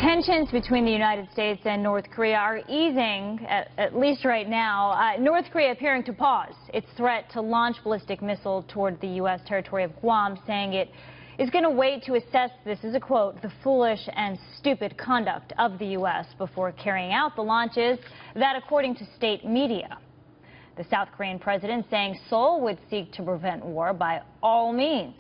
Tensions between the United States and North Korea are easing, at least right now. North Korea appearing to pause its threat to launch ballistic missile toward the U.S. territory of Guam, saying it is going to wait to assess, this is a quote, the foolish and stupid conduct of the U.S. before carrying out the launches, that according to state media. The South Korean president saying Seoul would seek to prevent war by all means.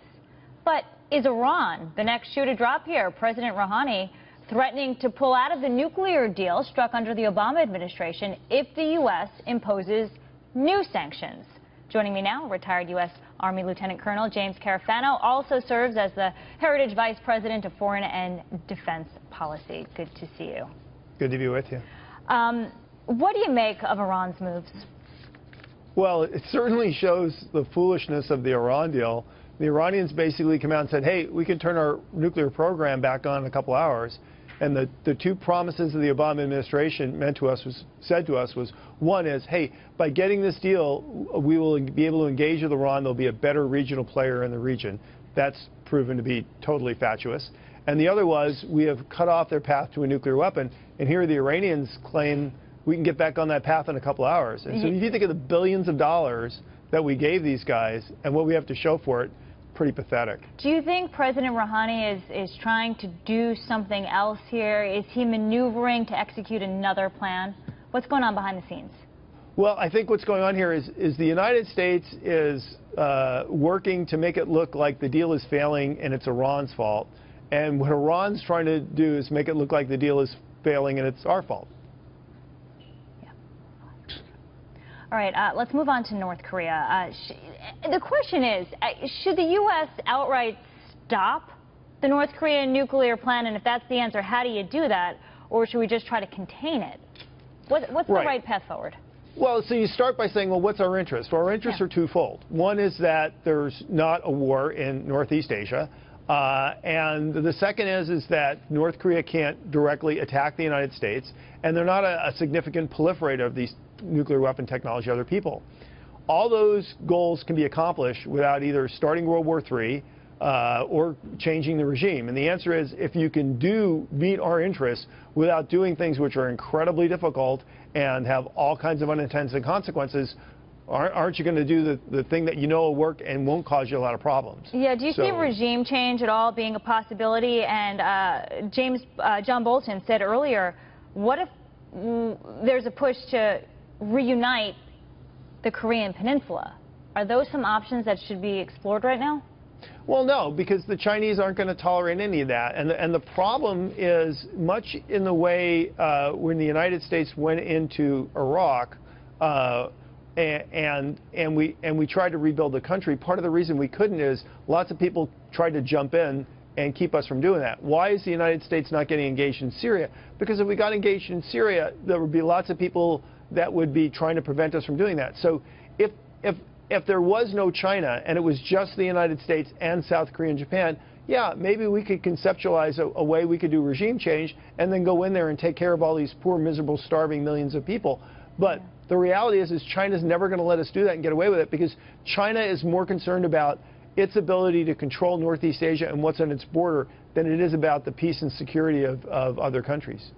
But is Iran the next shoe to drop here? President Rouhani threatening to pull out of the nuclear deal struck under the Obama administration if the U.S. imposes new sanctions. Joining me now, retired U.S. Army Lieutenant Colonel James Carafano, also serves as the Heritage Vice President of Foreign and Defense Policy. Good to see you. Good to be with you. What do you make of Iran's moves? Well, it certainly shows the foolishness of the Iran deal. The Iranians basically come out and said, hey, we can turn our nuclear program back on in a couple hours. And the two promises of the Obama administration said to us was, one is, hey, by getting this deal, we will be able to engage with Iran. There'll be a better regional player in the region. That's proven to be totally fatuous. And the other was, we have cut off their path to a nuclear weapon. And here the Iranians claim we can get back on that path in a couple hours. And so if you think of the billions of dollars that we gave these guys and what we have to show for it, pretty pathetic. Do you think President Rouhani is trying to do something else here? Is he maneuvering to execute another plan? What's going on behind the scenes? Well, I think what's going on here is the United States is working to make it look like the deal is failing and it's Iran's fault. And what Iran's trying to do is make it look like the deal is failing and it's our fault. All right, let's move on to North Korea. The question is, should the U.S. outright stop the North Korean nuclear plan? And if that's the answer, how do you do that? Or should we just try to contain it? What's the right path forward? Well, so you start by saying, well, what's our interest? Well, our interests are twofold. One is that there's not a war in Northeast Asia. And the second is that North Korea can't directly attack the United States, and they're not a significant proliferator of these nuclear weapon technology other people. All those goals can be accomplished without either starting World War III or changing the regime. And the answer is, if you can meet our interests without doing things which are incredibly difficult and have all kinds of unintended consequences, aren't you going to do the thing that you know will work and won't cause you a lot of problems? Yeah, do you see regime change at all being a possibility? And John Bolton said earlier, what if there's a push to reunite the Korean Peninsula? Are those some options that should be explored right now? Well, no, because the Chinese aren't going to tolerate any of that. And the problem is, much in the way when the United States went into Iraq, and we tried to rebuild the country, part of the reason we couldn't is lots of people tried to jump in and keep us from doing that. Why is the United States not getting engaged in Syria? Because if we got engaged in Syria, there would be lots of people that would be trying to prevent us from doing that. So if there was no China and it was just the United States and South Korea and Japan, yeah, maybe we could conceptualize a way we could do regime change and then go in there and take care of all these poor, miserable, starving millions of people. But the reality is China's never going to let us do that and get away with it, because China is more concerned about its ability to control Northeast Asia and what's on its border than it is about the peace and security of other countries.